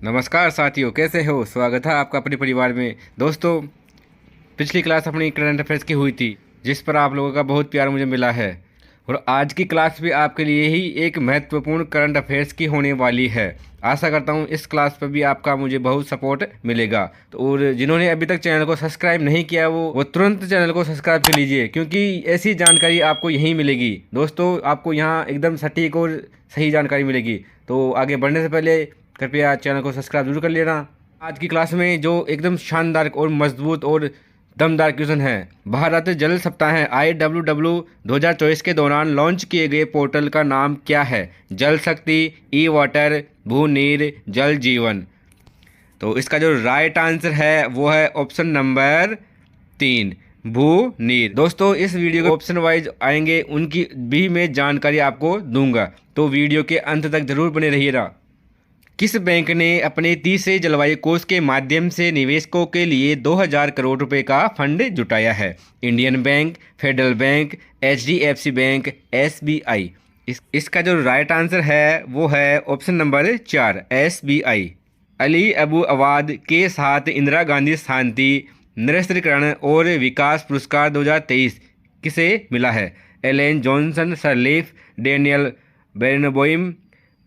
नमस्कार साथियों, कैसे हो? स्वागत है आपका अपने परिवार में। दोस्तों, पिछली क्लास अपनी करंट अफेयर्स की हुई थी, जिस पर आप लोगों का बहुत प्यार मुझे मिला है। और आज की क्लास भी आपके लिए ही एक महत्वपूर्ण करंट अफेयर्स की होने वाली है। आशा करता हूँ इस क्लास पर भी आपका मुझे बहुत सपोर्ट मिलेगा। तो और जिन्होंने अभी तक चैनल को सब्सक्राइब नहीं किया वो तुरंत चैनल को सब्सक्राइब कर लीजिए, क्योंकि ऐसी जानकारी आपको यहीं मिलेगी। दोस्तों, आपको यहाँ एकदम सटीक और सही जानकारी मिलेगी। तो आगे बढ़ने से पहले कृपया चैनल को सब्सक्राइब जरूर कर लेना। आज की क्लास में जो एकदम शानदार और मजबूत और दमदार क्वेश्चन है, भारत जल सप्ताह IWW 2024 के दौरान लॉन्च किए गए पोर्टल का नाम क्या है? जल शक्ति, ई वाटर, भू नीर, जल जीवन। तो इसका जो राइट आंसर है वो है ऑप्शन नंबर 3, भू नीर। दोस्तों, इस वीडियो के ऑप्शन वाइज आएंगे, उनकी भी मैं जानकारी आपको दूंगा, तो वीडियो के अंत तक जरूर बने रहिएगा। किस बैंक ने अपने तीसरे जलवायु कोष के माध्यम से निवेशकों के लिए 2000 करोड़ रुपए का फंड जुटाया है? Indian bank, federal bank, HDFC bank, SBI। इसका जो राइट आंसर है वो है option number 4, SBI। Ali Abu Awad के साथ इंदिरा गांधी शांति, निरस्त्रीकरण और विकास पुरस्कार 2023 किसे मिला है? Ellen Johnson Sirleaf, Daniel Barenboim,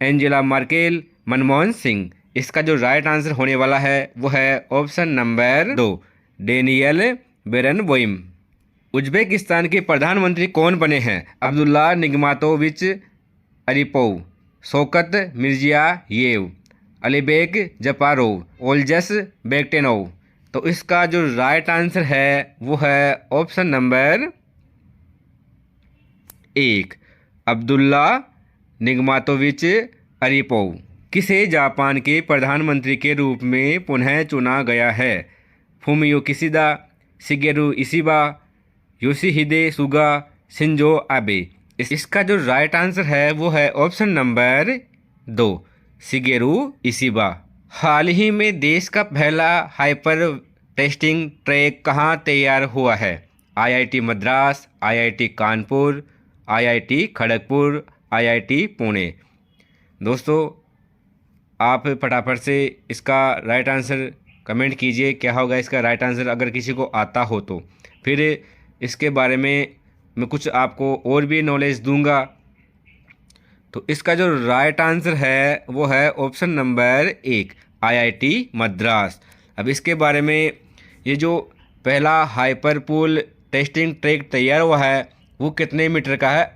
Angela Merkel, Manmohan Singh. इसका जो राइट आंसर होने वाला है वो है option number 2, Daniel Barenboim. Uzbekistan के प्रधानमंत्री कौन बने हैं? अब्दुल्ला निगमातोविच अरीपोव, शौकत मिर्जियायेव, अलीबेग जपारोव, ओल्जस बेक्टेनोव। तो इसका जो राइट आंसर है वो है ऑप्शन नंबर 1, अब्दुल्ला निगमातोविच अरीपोव। किसे जापान के प्रधानमंत्री के रूप में पुनः चुना गया है? Fumio Kishida, Shigeru Ishiba, Yoshihide Suga, Shinzo Abe. इसका जो राइट आंसर है वो है ऑप्शन नंबर 2, शिगेरू इशिबा। हाल ही में देश का पहला हाइपर टेस्टिंग ट्रैक कहाँ तैयार हुआ है? IIT Madras, IIT Kanpur, IIT Kharagpur, IIT Pune. दोस्तों, आप फटाफट से इसका राइट आंसर कमेंट कीजिए, क्या होगा इसका राइट आंसर, अगर किसी को आता हो तो। फिर इसके बारे में मैं कुछ आपको और भी नॉलेज दूंगा। तो इसका जो राइट आंसर है वो है ऑप्शन नंबर 1, IIT मद्रास। अब इसके बारे में, ये जो पहला हाइपरपूल टेस्टिंग ट्रैक तैयार हुआ है वो कितने मीटर का है?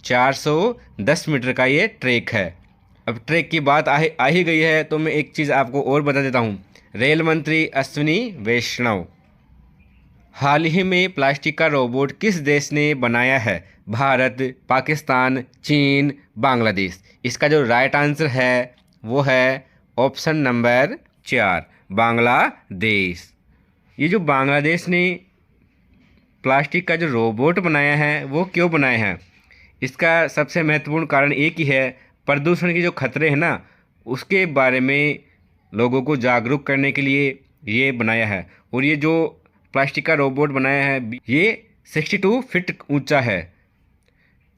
410 मीटर का ये ट्रैक है। अब ट्रैक की बात आ ही गई है तो मैं एक चीज़ आपको और बता देता हूँ। रेल मंत्री अश्विनी वैष्णव। हाल ही में प्लास्टिक का रोबोट किस देश ने बनाया है? भारत, पाकिस्तान, चीन, बांग्लादेश। इसका जो राइट आंसर है वो है ऑप्शन नंबर 4, बांग्लादेश। ये जो बांग्लादेश ने प्लास्टिक का जो रोबोट बनाया है वो क्यों बनाया है? इसका सबसे महत्वपूर्ण कारण एक ही है, प्रदूषण की जो खतरे हैं ना, उसके बारे में लोगों को जागरूक करने के लिए ये बनाया है। और ये जो प्लास्टिक का रोबोट बनाया है ये 62 फीट ऊंचा है।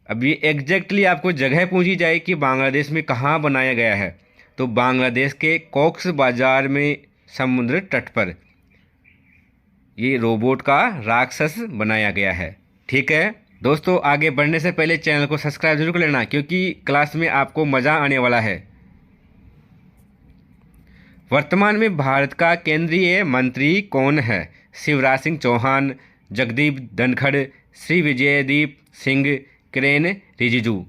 अब ये एग्जैक्टली आपको जगह पूछी जाए कि बांग्लादेश में कहाँ बनाया गया है, तो बांग्लादेश के कॉक्स बाजार में समुद्र तट पर ये रोबोट का राक्षस बनाया गया है। ठीक है दोस्तों, आगे बढ़ने से पहले चैनल को सब्सक्राइब जरूर कर लेना, क्योंकि क्लास में आपको मज़ा आने वाला है। वर्तमान में भारत का केंद्रीय मंत्री कौन है? शिवराज सिंह चौहान, जगदीप धनखड़, श्री विजयदीप सिंह, किरेन रिजिजू।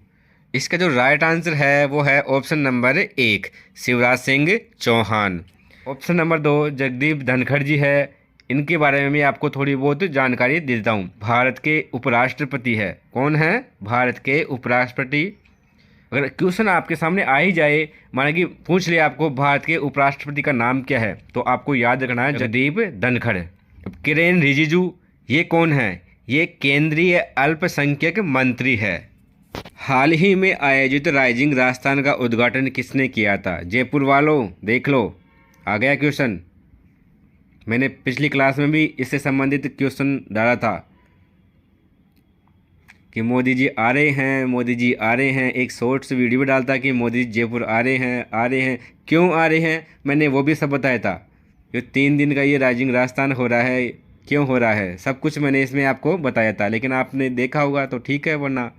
इसका जो राइट आंसर है वो है option number 1, Shivraj Singh Chouhan. Option number 2 Jagdeep Dhankhar ji है। इनके बारे में मैं आपको थोड़ी बहुत जानकारी दे देता हूँ। भारत के उपराष्ट्रपति है। कौन है? भारत के उपराष्ट्रपति। अगर क्वेश्चन आपके सामने आ ही जाए, माना कि पूछ लिया आपको भारत के उपराष्ट्रपति का नाम क्या है, तो आपको याद रखना है जगदीप धनखड़। अब किरेन रिजिजू ये कौन है? ये केंद्रीय अल्पसंख्यक मंत्री है। हाल ही में आयोजित राइजिंग राजस्थान का उद्घाटन किसने किया था? जयपुर वालों देख लो, आ गया क्वेश्चन। मैंने पिछली क्लास में भी इससे संबंधित क्वेश्चन डाला था। कि मोदी जी आ रहे हैं, मोदी जी आ रहे हैं। एक शॉर्ट्स वीडियो भी डालता कि मोदी जी जयपुर आ रहे हैं, आ रहे हैं। क्यों आ रहे हैं मैंने वो भी सब बताया था। जो 3 दिन का ये राइजिंग राजस्थान हो रहा है, क्यों हो रहा है, सब कुछ मैंने इसमें आपको बताया था, लेकिन आपने देखा होगा तो ठीक है, वरना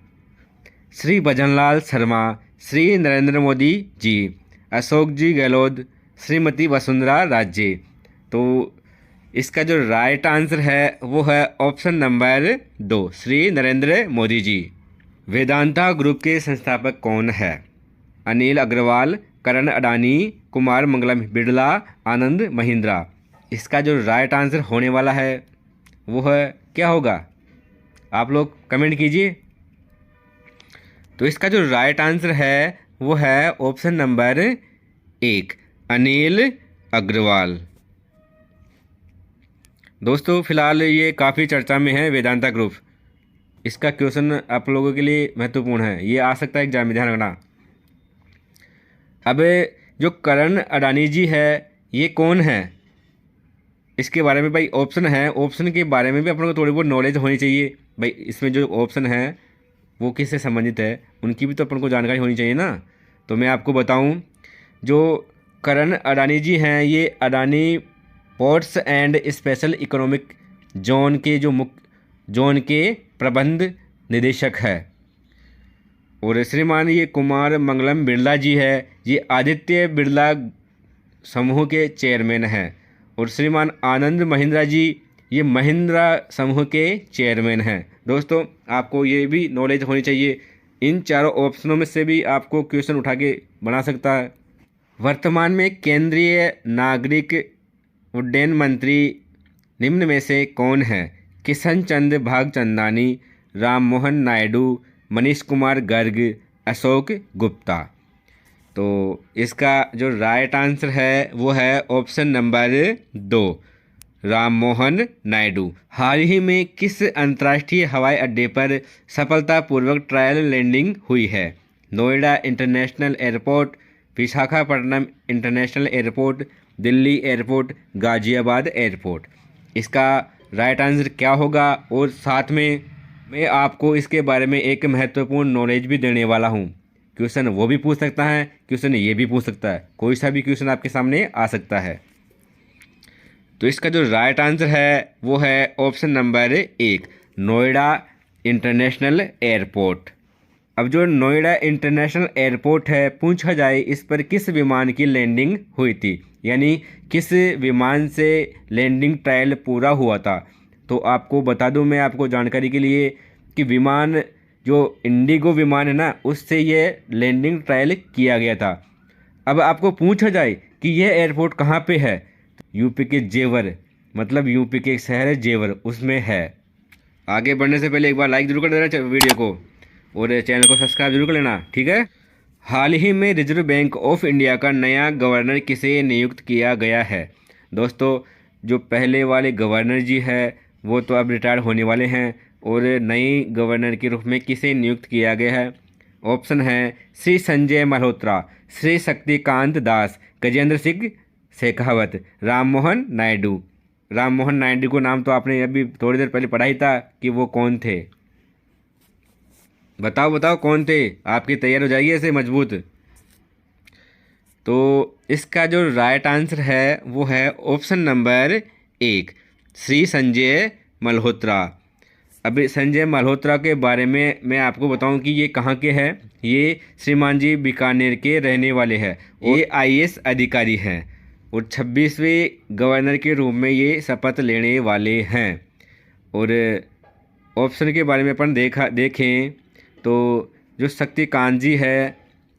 श्री भजनलाल शर्मा, श्री नरेंद्र मोदी जी, अशोक जी गहलोत, श्रीमती वसुंधरा राजे। तो इसका जो राइट आंसर है वो है option number 2, Shri Narendra Modi ji. Vedanta group के संस्थापक कौन है? अनिल अग्रवाल, करण अडानी, कुमार मंगलम बिरला, आनंद महिंद्रा। इसका जो राइट आंसर होने वाला है वो है, क्या होगा आप लोग कमेंट कीजिए। तो इसका जो राइट आंसर है वो है ऑप्शन नंबर 1, अनिल अग्रवाल। दोस्तों फिलहाल ये काफ़ी चर्चा में है वेदांता ग्रुप। इसका क्वेश्चन आप लोगों के लिए महत्वपूर्ण है, ये आ सकता है एग्जाम में, ध्यान रखना। अब जो करण अडानी जी है ये कौन है, इसके बारे में भाई ऑप्शन है, ऑप्शन के बारे में भी अपन को थोड़ी बहुत नॉलेज होनी चाहिए भाई। इसमें जो ऑप्शन है वो किससे संबंधित है, उनकी भी तो अपन को जानकारी होनी चाहिए ना। तो मैं आपको बताऊं, जो करण अडानी जी हैं ये Adani ports and special economic zone के जो मुख्य जोन के प्रबंध निदेशक है। और श्रीमान ये कुमार मंगलम बिरला जी है, ये आदित्य बिरला समूह के चेयरमैन हैं। और श्रीमान आनंद महिंद्रा जी ये महिंद्रा समूह के चेयरमैन हैं। दोस्तों आपको ये भी नॉलेज होनी चाहिए, इन चारों ऑप्शनों में से भी आपको क्वेश्चन उठा के बना सकता है। वर्तमान में केंद्रीय नागरिक उड्डयन मंत्री निम्न में से कौन है? किशन चंद्र भागचंदानी, राम मोहन नायडू, मनीष कुमार गर्ग, अशोक गुप्ता। तो इसका जो राइट आंसर है वो है ऑप्शन नंबर 2, राम मोहन नायडू। हाल ही में किस अंतर्राष्ट्रीय हवाई अड्डे पर सफलतापूर्वक ट्रायल लैंडिंग हुई है? Noida international airport, Visakhapatnam international airport, Delhi airport, Ghaziabad airport. इसका राइट आंसर क्या होगा? और साथ में मैं आपको इसके बारे में एक महत्वपूर्ण नॉलेज भी देने वाला हूँ। क्वेश्चन वो भी पूछ सकता है, क्वेश्चन ये भी पूछ सकता है, कोई सा भी क्वेश्चन आपके सामने आ सकता है। तो इसका जो राइट आंसर है वो है option number 1, Noida international airport. अब जो नोएडा इंटरनेशनल एयरपोर्ट है, पूछा जाए इस पर किस विमान की लैंडिंग हुई थी, यानी किस विमान से लैंडिंग ट्रायल पूरा हुआ था। तो आपको बता दूं मैं आपको जानकारी के लिए कि विमान जो इंडिगो विमान है ना, उससे ये लैंडिंग ट्रायल किया गया था। अब आपको पूछा जाए कि यह एयरपोर्ट कहाँ पे है, यूपी के जेवर, मतलब यूपी के एक शहर है जेवर, उसमें है। आगे बढ़ने से पहले एक बार लाइक जरूर कर देना वीडियो को और चैनल को सब्सक्राइब जरूर कर लेना, ठीक है। हाल ही में रिजर्व बैंक ऑफ इंडिया का नया गवर्नर किसे नियुक्त किया गया है? दोस्तों जो पहले वाले गवर्नर जी है वो तो अब रिटायर होने वाले हैं, और नई गवर्नर के रूप में किसे नियुक्त किया गया है? ऑप्शन है श्री संजय मल्होत्रा, श्री शक्तिकांत दास, गजेंद्र सिंह शेखावत, राम मोहन नायडू। राम मोहन नायडू को नाम तो आपने अभी थोड़ी देर पहले पढ़ा ही था कि वो कौन थे। बताओ बताओ कौन थे, आपकी तैयार हो जाएगी ऐसे मजबूत। तो इसका जो राइट आंसर है वो है ऑप्शन नंबर 1, श्री संजय मल्होत्रा। अभी संजय मल्होत्रा के बारे में मैं आपको बताऊं कि ये कहाँ के हैं। ये श्रीमान जी बीकानेर के रहने वाले हैं, ये IAS अधिकारी हैं और 26वें गवर्नर के रूप में ये शपथ लेने वाले हैं। और ऑप्शन के बारे में अपन देखें तो जो शक्तिकांत जी है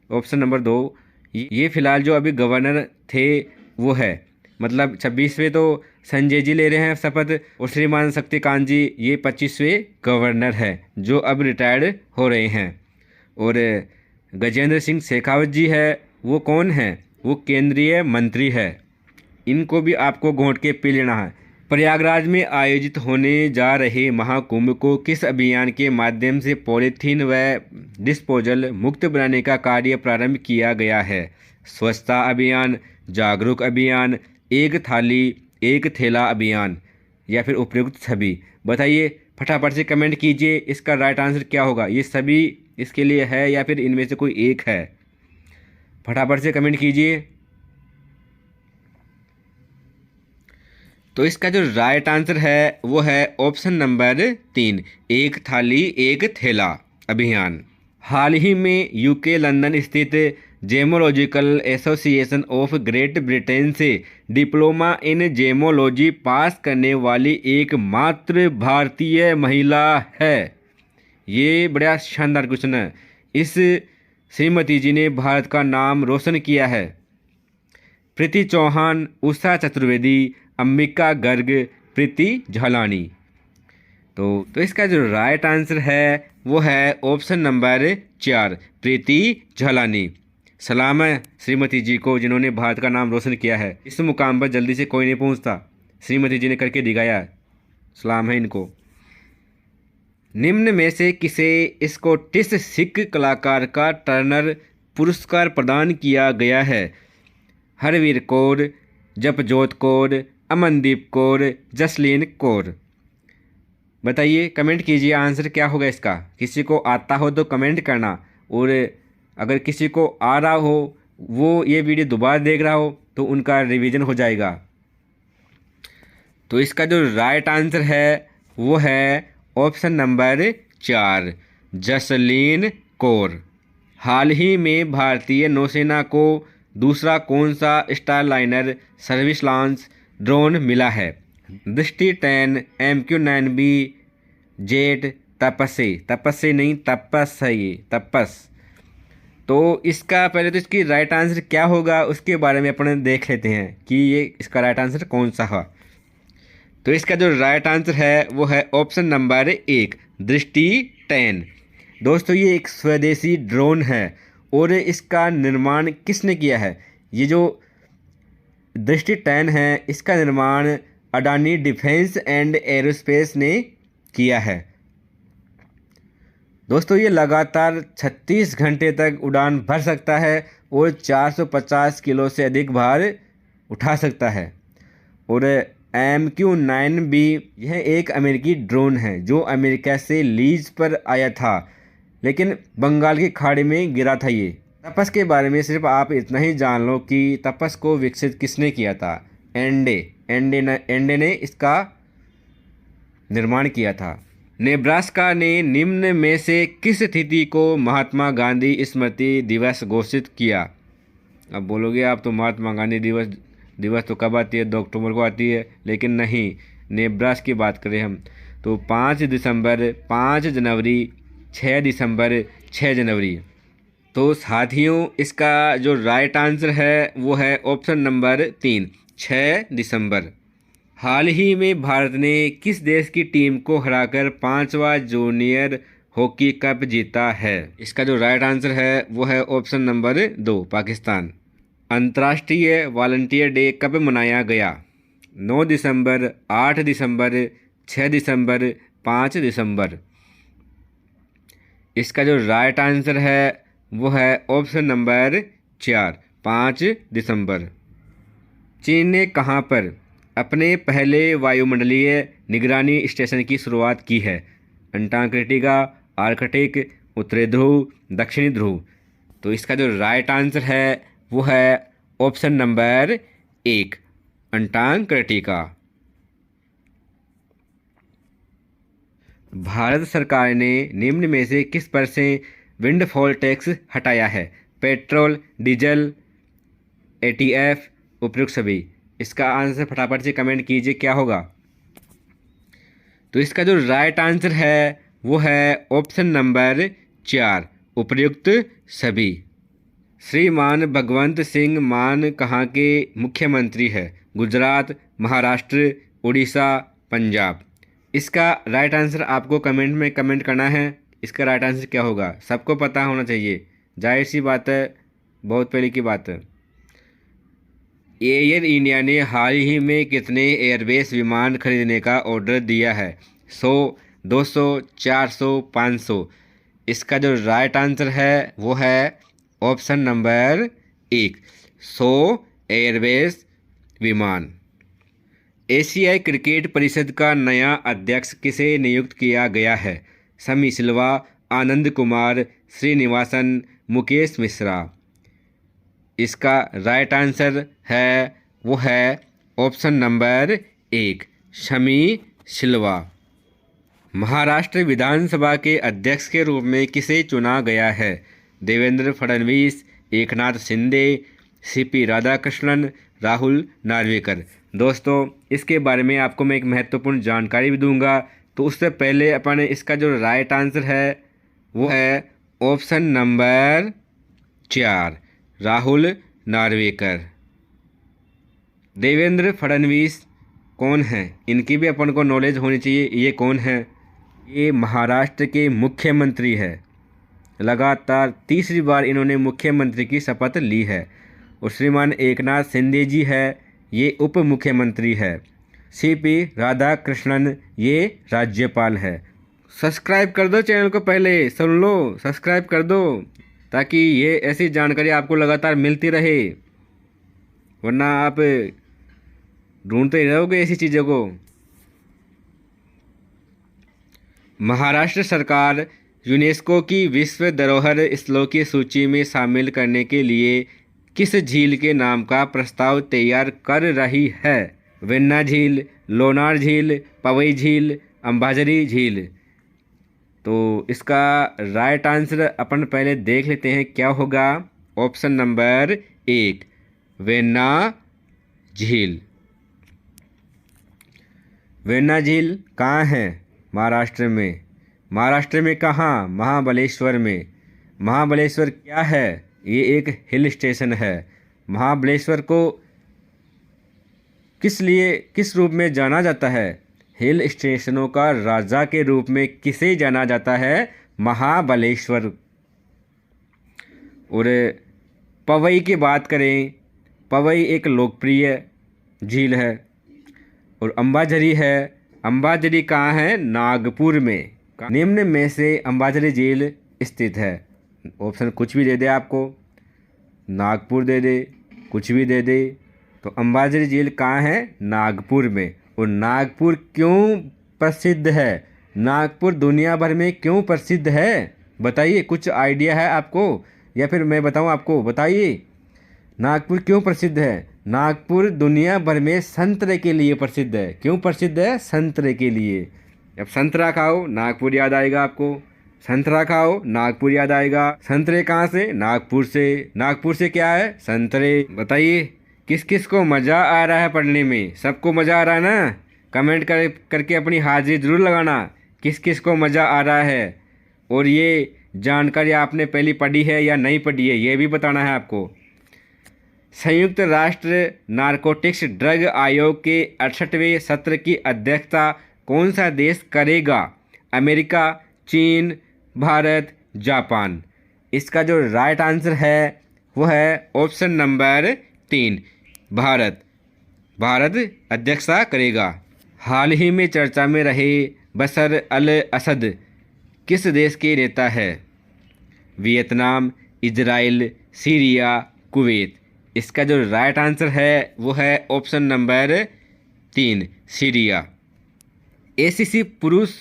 ऑप्शन नंबर 2, ये फिलहाल जो अभी गवर्नर थे वो है, मतलब 26वें तो संजय जी ले रहे हैं शपथ, और श्रीमान शक्तिकांत जी ये 25वें गवर्नर है जो अब रिटायर्ड हो रहे हैं। और गजेंद्र सिंह शेखावत जी है, वो कौन है? वो केंद्रीय मंत्री है। इनको भी आपको घोंट के पी लेना है। प्रयागराज में आयोजित होने जा रहे महाकुंभ को किस अभियान के माध्यम से पॉलीथीन व डिस्पोजल मुक्त बनाने का कार्य प्रारंभ किया गया है? स्वच्छता अभियान, जागरूक अभियान, एक थाली एक थैला अभियान, या फिर उपयुक्त सभी? बताइए फटाफट से कमेंट कीजिए इसका राइट आंसर क्या होगा। ये सभी इसके लिए है या फिर इनमें से कोई एक है? फटाफट से कमेंट कीजिए। तो इसका जो राइट आंसर है वो है ऑप्शन नंबर 3, एक थाली एक थैला अभियान। हाल ही में यूके लंदन स्थित gemological association of great Britain से डिप्लोमा इन जेमोलॉजी पास करने वाली एकमात्र भारतीय महिला है। ये बड़ा शानदार क्वेश्चन है। इस श्रीमती जी ने भारत का नाम रोशन किया है। प्रीति चौहान, उषा चतुर्वेदी, अंबिका गर्ग, प्रीति झालानी। तो इसका जो राइट आंसर है वो है ऑप्शन नंबर 4, प्रीति झालानी। सलाम है श्रीमती जी को जिन्होंने भारत का नाम रोशन किया है। इस मुकाम पर जल्दी से कोई नहीं पहुंचता, श्रीमती जी ने करके दिखाया। सलाम है इनको। निम्न में से किसे स्कॉटिश सिख कलाकार का टर्नर पुरस्कार प्रदान किया गया है? हरवीर कौर, जपजोत कौर, अमनदीप कौर, जसलीन कौर। बताइए, कमेंट कीजिए आंसर क्या होगा इसका। किसी को आता हो तो कमेंट करना, और अगर किसी को आ रहा हो वो ये वीडियो दोबारा देख रहा हो तो उनका रिवीजन हो जाएगा। तो इसका जो राइट आंसर है वो है ऑप्शन नंबर 4, जसलीन कौर। हाल ही में भारतीय नौसेना को दूसरा कौन सा स्टारलाइनर सर्विस लॉन्च ड्रोन मिला है? दृष्टि 10, MQ-9B, जेट, तपस्से नहीं, तपस है ये, तपस। तो इसका पहले तो इसकी राइट आंसर क्या होगा उसके बारे में अपन देख लेते हैं कि ये इसका राइट आंसर कौन सा है। तो इसका जो राइट आंसर है वो है ऑप्शन नंबर 1, दृष्टि 10। दोस्तों ये एक स्वदेशी ड्रोन है और इसका निर्माण किसने किया है? ये जो दृष्टि 10 है इसका निर्माण अडानी डिफेंस एंड एरोस्पेस ने किया है। दोस्तों ये लगातार 36 घंटे तक उड़ान भर सकता है और 450 किलो से अधिक भार उठा सकता है। और MQ-9B यह एक अमेरिकी ड्रोन है जो अमेरिका से लीज पर आया था, लेकिन बंगाल की खाड़ी में गिरा था। ये तपस के बारे में सिर्फ आप इतना ही जान लो कि तपस को विकसित किसने किया था? एंडे ने इसका निर्माण किया था। नेब्रास्का ने निम्न में से किस तिथि को महात्मा गांधी स्मृति दिवस घोषित किया? अब बोलोगे आप तो महात्मा गांधी दिवस तो कब आती है? 2 अक्टूबर को आती है, लेकिन नहीं, नेब्रास्का की बात करें हम तो 5 दिसंबर, 5 जनवरी, 6 दिसंबर, 6 जनवरी। तो साथियों इसका जो राइट आंसर है वो है ऑप्शन नंबर 3, 6 दिसंबर। हाल ही में भारत ने किस देश की टीम को हराकर 5वां जूनियर हॉकी कप जीता है? इसका जो राइट आंसर है वो है ऑप्शन नंबर 2, पाकिस्तान। अंतर्राष्ट्रीय वॉलंटियर डे कब मनाया गया? 9 दिसंबर, 8 दिसंबर, 6 दिसंबर, 5 दिसंबर। इसका जो राइट आंसर है वो है ऑप्शन नंबर 4, 5 दिसंबर। चीन ने कहाँ पर अपने पहले वायुमंडलीय निगरानी स्टेशन की शुरुआत की है? अंटार्कटिका, आर्कटिक, उत्तरी ध्रुव, दक्षिणी ध्रुव। तो इसका जो राइट आंसर है वो है ऑप्शन नंबर 1, अंटार्कटिका। भारत सरकार ने निम्न में से किस पर से विंडफॉल टैक्स हटाया है? पेट्रोल, डीजल, ATF, उपयुक्त सभी। इसका आंसर फटाफट से कमेंट कीजिए क्या होगा। तो इसका जो राइट आंसर है वो है ऑप्शन नंबर 4, उपयुक्त सभी। श्रीमान भगवंत सिंह मान कहाँ के मुख्यमंत्री है? गुजरात, महाराष्ट्र, उड़ीसा, पंजाब। इसका राइट आंसर आपको कमेंट में कमेंट करना है। इसका राइट आंसर क्या होगा सबको पता होना चाहिए, जाहिर सी बात है, बहुत पहले की बात है। एयर इंडिया ने हाल ही में कितने एयरबेस विमान खरीदने का ऑर्डर दिया है? 100, 200, 400, 500। इसका जो राइट आंसर है वो है ऑप्शन नंबर 1, 100 एयरबेस विमान। एशियाई क्रिकेट परिषद का नया अध्यक्ष किसे नियुक्त किया गया है? शमी सिल्वा, आनंद कुमार, श्रीनिवासन, मुकेश मिश्रा। इसका राइट आंसर है वो है ऑप्शन नंबर 1, शमी सिल्वा। महाराष्ट्र विधानसभा के अध्यक्ष के रूप में किसे चुना गया है? देवेंद्र फडणवीस, एकनाथ शिंदे, सीपी राधाकृष्णन, राहुल नार्वेकर। दोस्तों, इसके बारे में आपको मैं एक महत्वपूर्ण जानकारी भी दूंगा, तो उससे पहले अपन इसका जो राइट आंसर है वो है ऑप्शन नंबर 4, राहुल नार्वेकर। देवेंद्र फडणवीस कौन हैं? इनकी भी अपन को नॉलेज होनी चाहिए। ये कौन है? ये महाराष्ट्र के मुख्यमंत्री है। लगातार तीसरी बार इन्होंने मुख्यमंत्री की शपथ ली है। और श्रीमान एकनाथ शिंदे जी है, ये उप मुख्यमंत्री है। सीपी राधाकृष्णन ये राज्यपाल है। सब्सक्राइब कर दो चैनल को, पहले सुन लो, सब्सक्राइब कर दो, ताकि ये ऐसी जानकारी आपको लगातार मिलती रहे, वरना आप ढूंढते ही रहोगे ऐसी चीज़ों को। महाराष्ट्र सरकार यूनेस्को की विश्व धरोहर स्थलों की सूची में शामिल करने के लिए किस झील के नाम का प्रस्ताव तैयार कर रही है? वेन्ना झील, लोनार झील, पवई झील, अंबाझरी झील। तो इसका राइट आंसर अपन पहले देख लेते हैं क्या होगा। ऑप्शन नंबर 1, वेन्ना झील। वेन्ना झील कहाँ है? महाराष्ट्र में। महाराष्ट्र में कहाँ? महाबलेश्वर में। महाबलेश्वर क्या है? ये एक हिल स्टेशन है। महाबलेश्वर को किस रूप में जाना जाता है? हिल स्टेशनों का राजा के रूप में किसे जाना जाता है? महाबलेश्वर। और पवई की बात करें, पवई एक लोकप्रिय झील है। और अंबाझरी है। अंबाझरी कहाँ है? नागपुर में। निम्न में से अंबाझरी झील स्थित है। ऑप्शन कुछ भी दे दे आपको, नागपुर दे दे, कुछ भी दे दे। तो अंबाझरी झील कहाँ है? नागपुर में। और नागपुर क्यों प्रसिद्ध है? नागपुर दुनिया भर में क्यों प्रसिद्ध है? बताइए, कुछ आइडिया है आपको या फिर मैं बताऊं आपको? बताइए, नागपुर क्यों प्रसिद्ध है? नागपुर दुनिया भर में संतरे के लिए प्रसिद्ध है। क्यों प्रसिद्ध है? संतरे के लिए। जब संतरा खाओ नागपुर याद आएगा आपको। संतरा खाओ नागपुर याद आएगा। संतरे कहाँ से? नागपुर से। नागपुर से क्या है? संतरे। बताइए, किस किस को मज़ा आ रहा है पढ़ने में? सबको मज़ा आ रहा है ना? कमेंट करके अपनी हाजिरी ज़रूर लगाना, किस किस को मज़ा आ रहा है। और ये जानकारी आपने पहले पढ़ी है या नहीं पढ़ी है, ये भी बताना है आपको। संयुक्त राष्ट्र नारकोटिक्स ड्रग आयोग के 68वें सत्र की अध्यक्षता कौन सा देश करेगा? अमेरिका, चीन, भारत, जापान। इसका जो राइट आंसर है वो है ऑप्शन नंबर 3, भारत। भारत अध्यक्षता करेगा। हाल ही में चर्चा में रहे बशर अल असद किस देश के नेता है? Vietnam, Israel, Syria, Kuwait. इसका जो राइट आंसर है वो है ऑप्शन नंबर 3, सीरिया। एसीसी पुरुष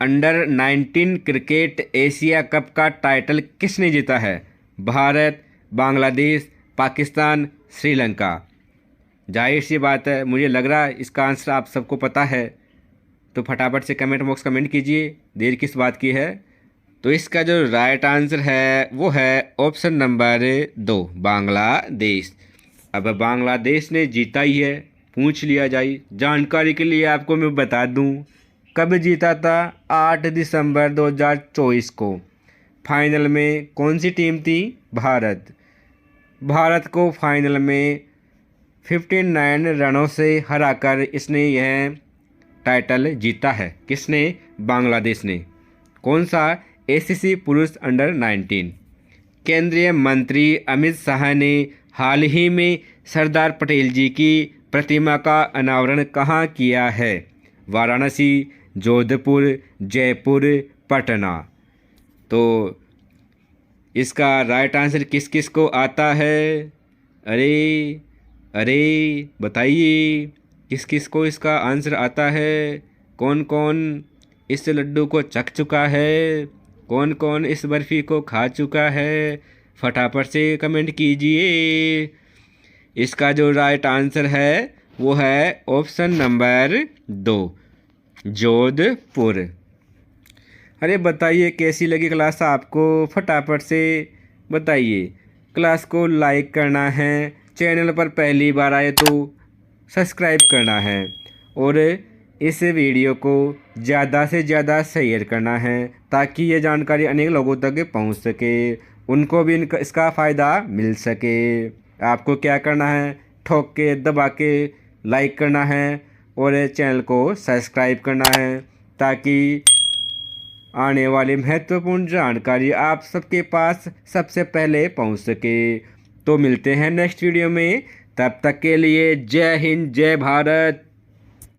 अंडर 19 क्रिकेट एशिया कप का टाइटल किसने जीता है? भारत, बांग्लादेश, पाकिस्तान, श्रीलंका। जाहिर सी बात है, मुझे लग रहा है इसका आंसर आप सबको पता है, तो फटाफट से कमेंट बॉक्स कमेंट कीजिए, देर किस बात की है। तो इसका जो राइट आंसर है वो है ऑप्शन नंबर 2, बांग्लादेश। अब बांग्लादेश ने जीता ही है, पूछ लिया जाए। जानकारी के लिए आपको मैं बता दूं, कब जीता था? 8 दिसंबर 2024 को। फाइनल में कौन सी टीम थी? भारत। भारत को फाइनल में 59 रनों से हराकर इसने यह टाइटल जीता है। किसने? बांग्लादेश ने। कौन सा? एसीसी पुरुष अंडर 19। केंद्रीय मंत्री अमित शाह ने हाल ही में सरदार पटेल जी की प्रतिमा का अनावरण कहाँ किया है? वाराणसी, जोधपुर, जयपुर, पटना। तो इसका राइट आंसर किस किस को आता है? अरे बताइए, किस किस को इसका आंसर आता है? कौन कौन इस लड्डू को चख चुका है? कौन कौन इस बर्फ़ी को खा चुका है? फटाफट से कमेंट कीजिए। इसका जो राइट आंसर है वो है ऑप्शन नंबर 2, जोधपुर। अरे बताइए कैसी लगी क्लास आपको? फटाफट से बताइए। क्लास को लाइक करना है, चैनल पर पहली बार आए तो सब्सक्राइब करना है और इस वीडियो को ज़्यादा से ज़्यादा शेयर करना है ताकि ये जानकारी अनेक लोगों तक पहुंच सके, उनको भी इसका फ़ायदा मिल सके। आपको क्या करना है? ठोक के दबा के लाइक करना है और चैनल को सब्सक्राइब करना है ताकि आने वाली महत्वपूर्ण जानकारी आप सबके पास सबसे पहले पहुंच सके। तो मिलते हैं नेक्स्ट वीडियो में, तब तक के लिए जय हिंद, जय भारत।